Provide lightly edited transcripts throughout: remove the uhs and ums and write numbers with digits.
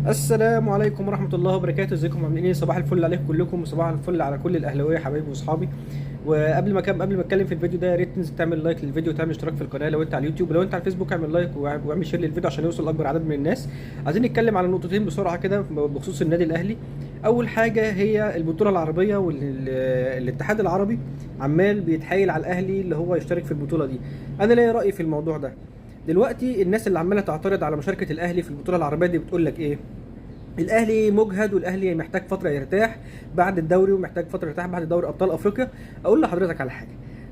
السلام عليكم ورحمة الله وبركاته. ازيكم عاملين ايه؟ صباح الفل عليكم كلكم وصباح الفل على كل الاهلاويه حبايبي واصحابي. قبل ما اتكلم في الفيديو ده، يا ريت تنزل تعمل لايك للفيديو وتعمل اشتراك في القناه لو انت على اليوتيوب، ولو انت على الفيسبوك اعمل لايك واعمل شير للفيديو عشان يوصل لاكبر عدد من الناس. عايزين نتكلم على نقطتين بسرعه كده بخصوص النادي الاهلي. اول حاجه هي البطوله العربيه، والاتحاد العربي عمال بيتحايل على الاهلي اللي هو يشترك في البطوله دي. انا ليا راي في الموضوع ده. دلوقتي الناس اللي عماله تعترض على مشاركه الاهلي في البطوله العربيه دي بتقول لك ايه؟ الاهلي مجهد والاهلي محتاج فتره يرتاح بعد الدوري، ومحتاج فتره يرتاح بعد دوري ابطال افريقيا. اقول لحضرتك على حاجه.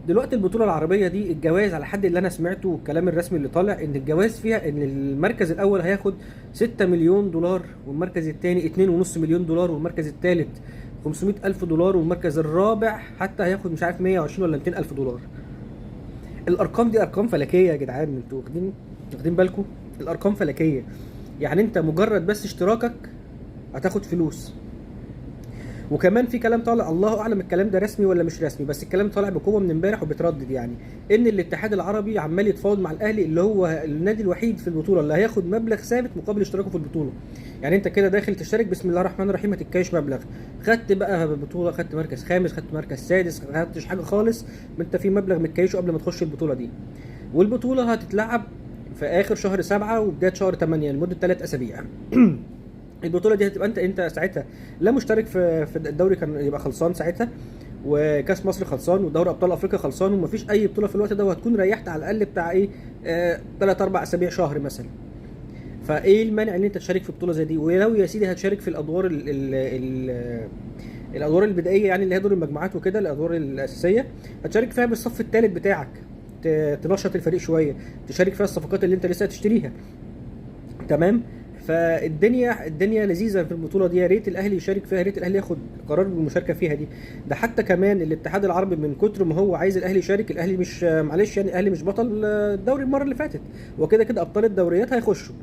دلوقتي البطوله العربيه دي الجوائز على حد اللي انا سمعته والكلام الرسمي اللي طالع ان الجوائز فيها ان المركز الاول هياخد 6 مليون دولار، والمركز الثاني 2.5 مليون دولار، والمركز الثالث 500 الف دولار، والمركز الرابع حتى هياخد مش عارف 120 ولا 200 الف دولار. الارقام دي ارقام فلكيه يا جدعان، انتوا واخدين بالكم؟ الارقام فلكيه. يعني انت مجرد بس اشتراكك هتاخد فلوس. وكمان في كلام طالع، الله اعلم الكلام ده رسمي ولا مش رسمي، بس الكلام طالع بقوه من امبارح وبتردد، يعني ان الاتحاد العربي عمال يتفاوض مع الاهلي اللي هو النادي الوحيد في البطوله اللي هياخد مبلغ ثابت مقابل اشتراكه في البطوله. يعني انت كده داخل تشترك بسم الله الرحمن الرحيم، ما تتكاش مبلغ. خدت بقى بطوله، خدت مركز خامس، خدت مركز سادس، ما خدتش حاجه خالص، ما انت في مبلغ متكايشه قبل ما تخش البطوله دي. والبطوله هتتلعب في اخر شهر 7 وبدايه شهر 8 لمده 3 اسابيع. البطوله دي هتبقى انت ساعتها لا مشترك في الدوري، كان يبقى خلصان ساعتها، وكاس مصر خلصان، ودوري ابطال افريقيا خلصان، ومفيش اي بطوله في الوقت ده، وهتكون ريحت على الاقل بتاع ايه، 3 4 اسابيع، شهر مثلا. فايه المانع ان انت تشارك في بطوله زي دي؟ ولو يا سيدي هتشارك في الادوار الادوار البدائيه، يعني اللي هي دور المجموعات وكده، الادوار الاساسيه هتشارك فيها بالصف الثالث بتاعك، تنشط الفريق شويه، تشارك فيها الصفقات اللي انت لسه هتشتريها. تمام. الدنيا لذيذه في البطوله دي، يا ريت الاهلي يشارك فيها، يا ريت الاهلي ياخد قرار بالمشاركه فيها دي. ده حتى كمان الاتحاد العربي من كتر ما هو عايز الاهلي يشارك، الاهلي مش معلش، يعني الاهلي مش بطل الدوري المره اللي فاتت، وكده كده ابطال الدوريات هيخشوا.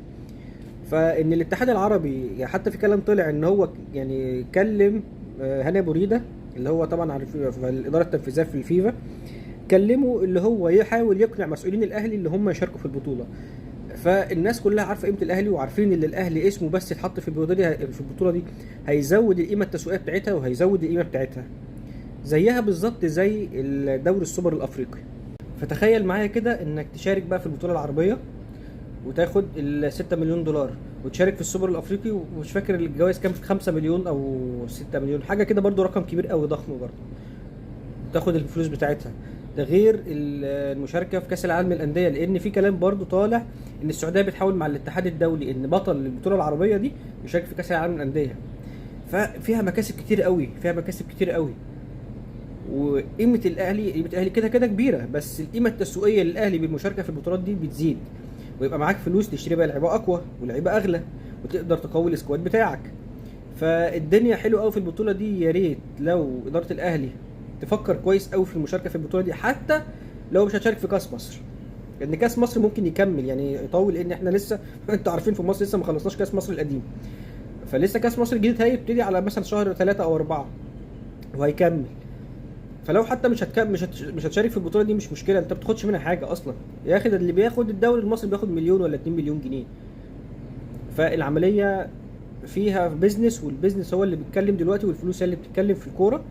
فان الاتحاد العربي يعني حتى في كلام طلع ان هو يعني كلم هاني ابو ريده اللي هو طبعا عارف في الاداره التنفيذيه في الفيفا، كلمه اللي هو يحاول يقنع مسؤولين الاهلي اللي هم يشاركوا في البطوله. فالناس كلها عارفه قيمه الاهلي، وعارفين ان الاهلي اسمه بس يتحط في البطوله دي هيزود القيمه التسويقيه بتاعتها، وهيزود القيمه بتاعتها زيها بالظبط زي دوري السوبر الافريقي. فتخيل معايا كده انك تشارك بقى في البطوله العربيه وتاخد ال 6 مليون دولار، وتشارك في السوبر الافريقي ومش فاكر الجوائز كام، 5 مليون او 6 مليون حاجه كده، برضو رقم كبير قوي ضخم برضو، تاخد الفلوس بتاعتها. ده غير المشاركه في كاس العالم للانديه، لان في كلام برضو طالع ان السعوديه بتحاول مع الاتحاد الدولي ان بطل البطوله العربيه دي يشارك في كاس العالم للانديه. ففيها مكاسب كتير قوي، فيها مكاسب كتير قوي. وقيمه الاهلي، قيمه الاهلي كده كده كبيره، بس القيمه التسويقيه للاهلي بالمشاركه في البطولات دي بتزيد، ويبقى معاك فلوس تشتري بقى لعيبه اقوى ولعيبه اغلى، وتقدر تقوي السكواد بتاعك. فالدنيا حلوه قوي في البطوله دي. يا ريت لو اداره الاهلي تفكر كويس قوي في المشاركه في البطوله دي، حتى لو مش هتشارك في كاس مصر، لان كاس مصر ممكن يكمل يعني يطول، لان احنا لسه انتوا عارفين في مصر لسه ما خلصناش كاس مصر القديم، فلسه كاس مصر الجديد هيبتدي على مثلا شهر 3 او 4 وهيكمل. فلو حتى مش هتشارك في البطوله دي مش مشكله، انت ما بتاخدش منها حاجه اصلا. يا اخي ده اللي بياخد الدوري المصري بياخد مليون ولا 2 مليون جنيه. فالعمليه فيها بيزنس، والبيزنس هو اللي بيتكلم دلوقتي، والفلوس هي اللي بتتكلم في الكوره.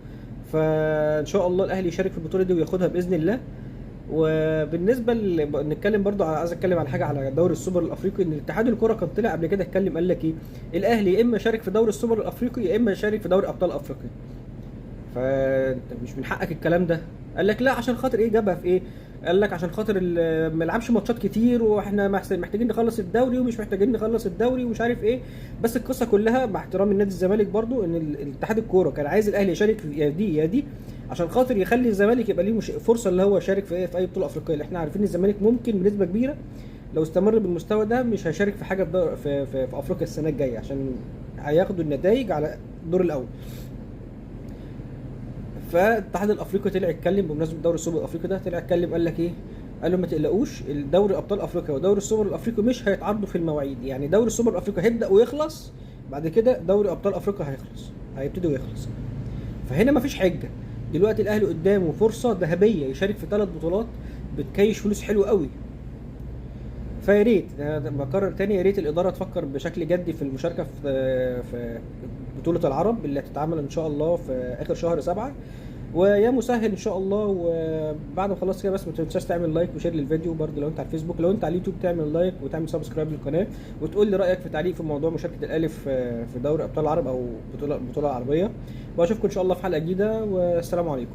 فان شاء الله الاهلي يشارك في البطوله دي وياخدها باذن الله. وبالنسبه نتكلم برضو عايز اتكلم على حاجه، على دوري السوبر الافريقي. ان اتحاد الكره كان طلع قبل كده اتكلم، قال لك ايه؟ الاهلي يا اما يشارك في دوري السوبر الافريقي يا اما يشارك في دوري ابطال افريقيا. فانت مش من حقك الكلام ده. قال لك لا، عشان خاطر ايه؟ جابها في ايه؟ قال لك عشان خاطر ما يلعبش ماتشات كتير، واحنا محتاجين نخلص الدوري، ومش محتاجين نخلص الدوري، ومش عارف ايه. بس القصه كلها مع احترام النادي الزمالك برضو، ان الاتحاد الكوره كان عايز الاهلي يشارك في يا دي يا دي، عشان خاطر يخلي الزمالك يبقى ليه فرصه اللي هو يشارك في اي بطوله افريقيه. اللي احنا عارفين الزمالك ممكن بنسبه كبيره لو استمر بالمستوى ده مش هيشارك في حاجه في افريقيا السنه الجايه، عشان هياخدوا النتائج على الدور الاول. فالاتحاد الافريقي طلع يتكلم بمناسبه دوري السوبر الافريقي ده، طلع يتكلم قال لك ايه؟ قال له ما تقلقوش، الدوري ابطال افريقيا ودوري السوبر الافريقي مش هيتعارضوا في المواعيد. يعني دوري السوبر الافريقي هيبدا ويخلص، بعد كده دوري ابطال افريقيا هيخلص، هيبتدي ويخلص. فهنا مفيش حجه. دلوقتي الاهلي قدامه فرصه ذهبيه يشارك في 3 بطولات بتكيش فلوس حلو قوي. فيا ريت أنا بكرر تاني، يا ريت الاداره تفكر بشكل جدي في المشاركه في بطوله العرب اللي هتتعمل ان شاء الله في اخر شهر 7. ويا مسهل ان شاء الله. وبعد ما خلصت كده بس ما تنساش تعمل لايك وشير للفيديو برضه لو انت على الفيسبوك، لو انت على اليوتيوب تعمل لايك وتعمل سبسكرايب للقناه، وتقول لي رايك في تعليق في موضوع مشاركه الاهلي في دوري ابطال العرب او بطوله عربيه. واشوفكم ان شاء الله في حلقه جديده، والسلام عليكم.